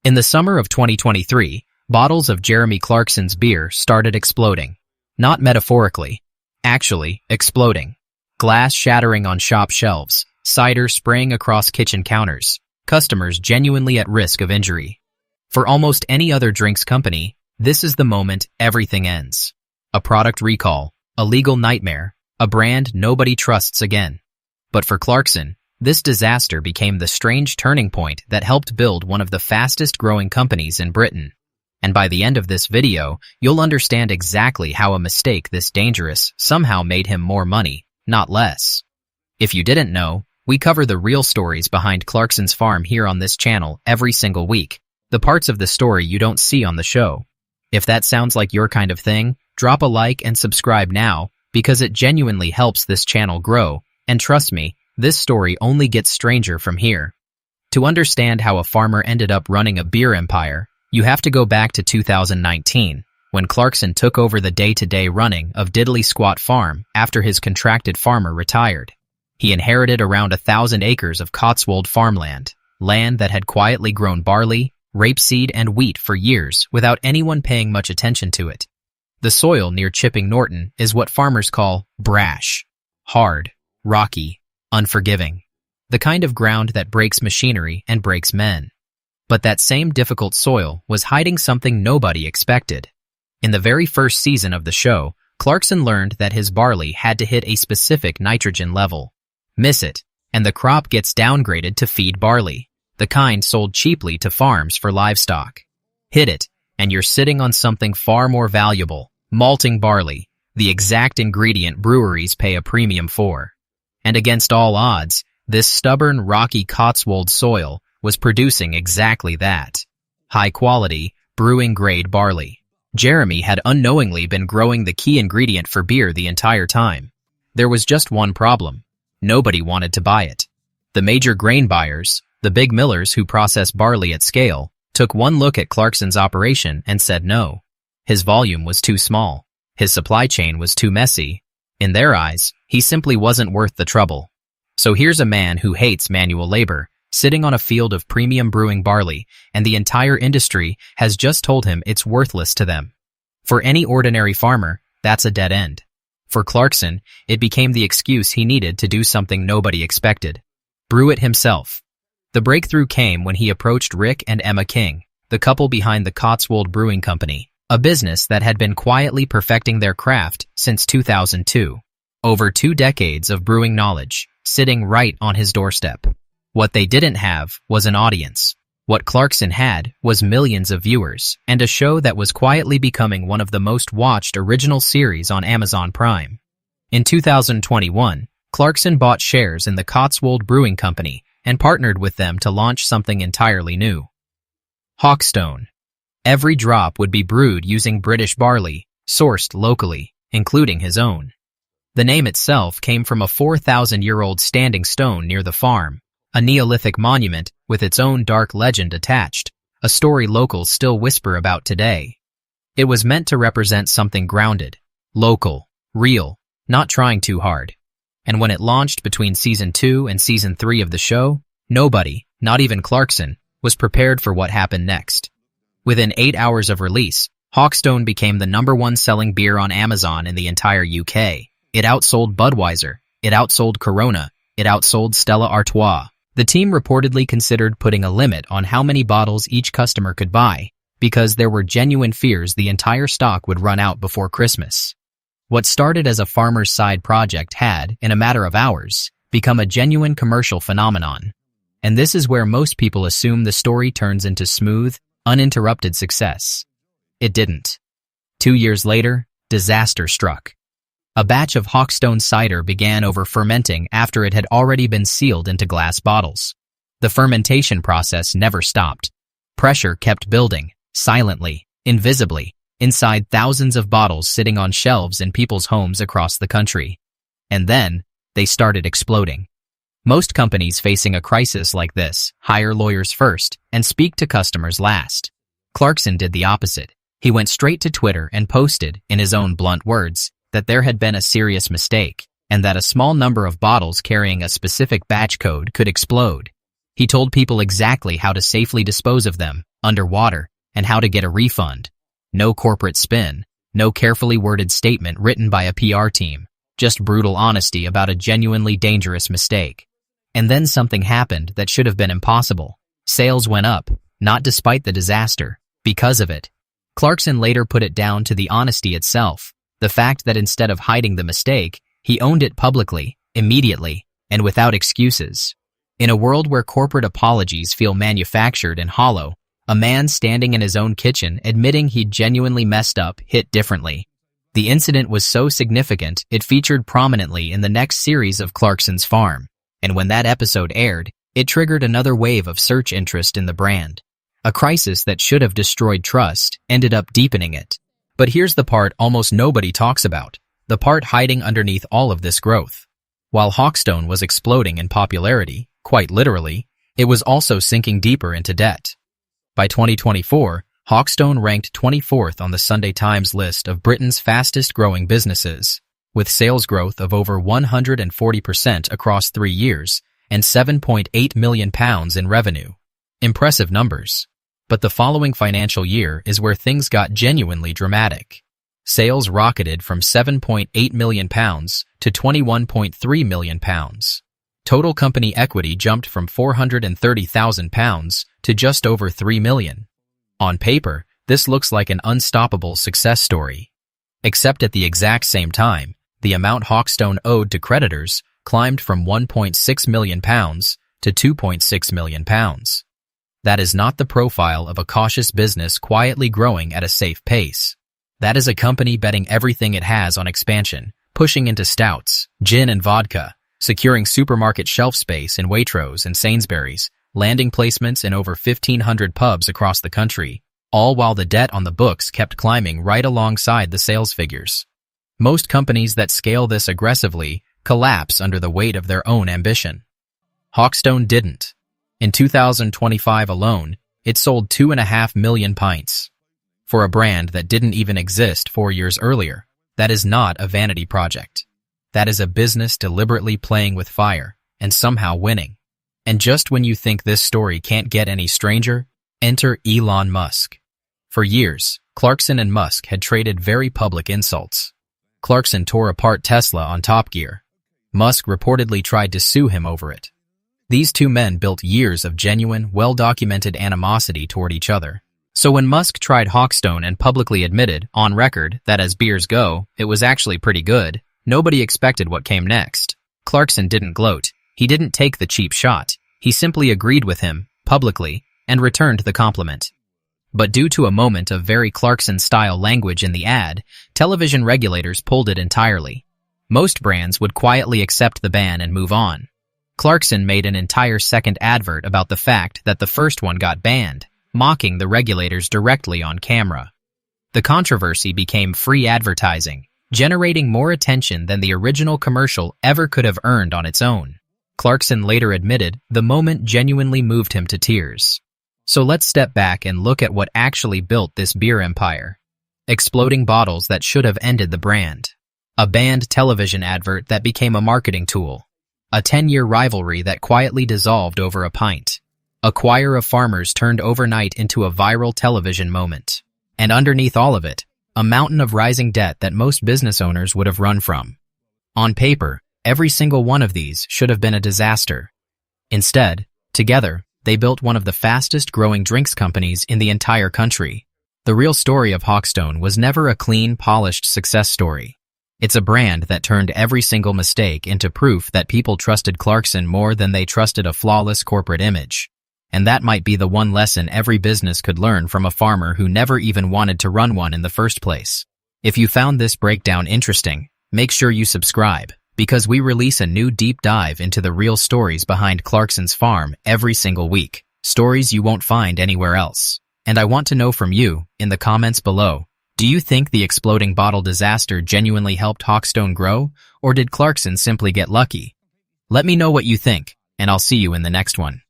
In the summer of 2023, bottles of Jeremy Clarkson's beer started exploding. Not metaphorically, actually exploding. Glass shattering on shop shelves, cider spraying across kitchen counters, customers genuinely at risk of injury. For almost any other drinks company, this is the moment everything ends. A product recall, a legal nightmare, a brand nobody trusts again. But for Clarkson, this disaster became the strange turning point that helped build one of the fastest growing companies in Britain. And by the end of this video, you'll understand exactly how a mistake this dangerous somehow made him more money, not less. If you didn't know, we cover the real stories behind Clarkson's Farm here on this channel every single week, the parts of the story you don't see on the show. If that sounds like your kind of thing, drop a like and subscribe now, because it genuinely helps this channel grow, and trust me, this story only gets stranger from here. To understand how a farmer ended up running a beer empire, you have to go back to 2019, when Clarkson took over the day-to-day running of Diddley Squat Farm after his contracted farmer retired. He inherited around 1,000 acres of Cotswold farmland, land that had quietly grown barley, rapeseed, and wheat for years without anyone paying much attention to it. The soil near Chipping Norton is what farmers call brash, hard, rocky, unforgiving, the kind of ground that breaks machinery and breaks men. But that same difficult soil was hiding something nobody expected. In the very first season of the show, Clarkson learned that his barley had to hit a specific nitrogen level. Miss it, and the crop gets downgraded to feed barley, the kind sold cheaply to farms for livestock. Hit it, and you're sitting on something far more valuable, malting barley, the exact ingredient breweries pay a premium for. And against all odds, this stubborn, rocky Cotswold soil was producing exactly that. High-quality, brewing-grade barley. Jeremy had unknowingly been growing the key ingredient for beer the entire time. There was just one problem. Nobody wanted to buy it. The major grain buyers, the big millers who process barley at scale, took one look at Clarkson's operation and said no. His volume was too small. His supply chain was too messy. In their eyes, he simply wasn't worth the trouble. So here's a man who hates manual labor, sitting on a field of premium brewing barley, and the entire industry has just told him it's worthless to them. For any ordinary farmer, that's a dead end. For Clarkson, it became the excuse he needed to do something nobody expected. Brew it himself. The breakthrough came when he approached Rick and Emma King, the couple behind the Cotswold Brewing Company, a business that had been quietly perfecting their craft since 2002. Over 2 decades of brewing knowledge, sitting right on his doorstep. What they didn't have was an audience. What Clarkson had was millions of viewers and a show that was quietly becoming one of the most watched original series on Amazon Prime. In 2021, Clarkson bought shares in the Cotswold Brewing Company and partnered with them to launch something entirely new. Hawkstone. Every drop would be brewed using British barley, sourced locally, including his own. The name itself came from a 4,000-year-old standing stone near the farm, a Neolithic monument with its own dark legend attached, a story locals still whisper about today. It was meant to represent something grounded, local, real, not trying too hard. And when it launched between Season 2 and Season 3 of the show, nobody, not even Clarkson, was prepared for what happened next. Within 8 hours of release, Hawkstone became the #1 selling beer on Amazon in the entire UK. It outsold Budweiser, it outsold Corona, it outsold Stella Artois. The team reportedly considered putting a limit on how many bottles each customer could buy, because there were genuine fears the entire stock would run out before Christmas. What started as a farmer's side project had, in a matter of hours, become a genuine commercial phenomenon. And this is where most people assume the story turns into smooth, uninterrupted success. It didn't. 2 years later, disaster struck. A batch of Hawkstone cider began over-fermenting after it had already been sealed into glass bottles. The fermentation process never stopped. Pressure kept building, silently, invisibly, inside thousands of bottles sitting on shelves in people's homes across the country. And then, they started exploding. Most companies facing a crisis like this hire lawyers first and speak to customers last. Clarkson did the opposite. He went straight to Twitter and posted, in his own blunt words, that there had been a serious mistake, and that a small number of bottles carrying a specific batch code could explode. He told people exactly how to safely dispose of them, underwater, and how to get a refund. No corporate spin, no carefully worded statement written by a PR team, just brutal honesty about a genuinely dangerous mistake. And then something happened that should have been impossible. Sales went up, not despite the disaster, because of it. Clarkson later put it down to the honesty itself, the fact that instead of hiding the mistake, he owned it publicly, immediately, and without excuses. In a world where corporate apologies feel manufactured and hollow, a man standing in his own kitchen admitting he'd genuinely messed up hit differently. The incident was so significant it featured prominently in the next series of Clarkson's Farm, and when that episode aired, it triggered another wave of search interest in the brand. A crisis that should have destroyed trust ended up deepening it. But here's the part almost nobody talks about, the part hiding underneath all of this growth. While Hawkstone was exploding in popularity, quite literally, it was also sinking deeper into debt. By 2024, Hawkstone ranked 24th on the Sunday Times list of Britain's fastest-growing businesses, with sales growth of over 140% across 3 years and £7.8 million in revenue. Impressive numbers. But the following financial year is where things got genuinely dramatic. Sales rocketed from £7.8 million to £21.3 million. Total company equity jumped from £430,000 to just over £3 million. On paper, this looks like an unstoppable success story. Except at the exact same time, the amount Hawkstone owed to creditors climbed from £1.6 million to £2.6 million. That is not the profile of a cautious business quietly growing at a safe pace. That is a company betting everything it has on expansion, pushing into stouts, gin and vodka, securing supermarket shelf space in Waitrose and Sainsbury's, landing placements in over 1,500 pubs across the country, all while the debt on the books kept climbing right alongside the sales figures. Most companies that scale this aggressively collapse under the weight of their own ambition. Hawkstone didn't. In 2025 alone, it sold 2.5 million pints. For a brand that didn't even exist 4 years earlier, that is not a vanity project. That is a business deliberately playing with fire and somehow winning. And just when you think this story can't get any stranger, enter Elon Musk. For years, Clarkson and Musk had traded very public insults. Clarkson tore apart Tesla on Top Gear. Musk reportedly tried to sue him over it. These two men built years of genuine, well-documented animosity toward each other. So when Musk tried Hawkstone and publicly admitted, on record, that as beers go, it was actually pretty good, nobody expected what came next. Clarkson didn't gloat. He didn't take the cheap shot. He simply agreed with him, publicly, and returned the compliment. But due to a moment of very Clarkson-style language in the ad, television regulators pulled it entirely. Most brands would quietly accept the ban and move on. Clarkson made an entire second advert about the fact that the first one got banned, mocking the regulators directly on camera. The controversy became free advertising, generating more attention than the original commercial ever could have earned on its own. Clarkson later admitted the moment genuinely moved him to tears. So let's step back and look at what actually built this beer empire. Exploding bottles that should have ended the brand. A banned television advert that became a marketing tool. A 10-year rivalry that quietly dissolved over a pint. A choir of farmers turned overnight into a viral television moment. And underneath all of it, a mountain of rising debt that most business owners would have run from. On paper, every single one of these should have been a disaster. Instead, together, they built one of the fastest-growing drinks companies in the entire country. The real story of Hawkstone was never a clean, polished success story. It's a brand that turned every single mistake into proof that people trusted Clarkson more than they trusted a flawless corporate image. And that might be the one lesson every business could learn from a farmer who never even wanted to run one in the first place. If you found this breakdown interesting, make sure you subscribe, because we release a new deep dive into the real stories behind Clarkson's Farm every single week, stories you won't find anywhere else. And I want to know from you, in the comments below, do you think the exploding bottle disaster genuinely helped Hawkstone grow, or did Clarkson simply get lucky? Let me know what you think, and I'll see you in the next one.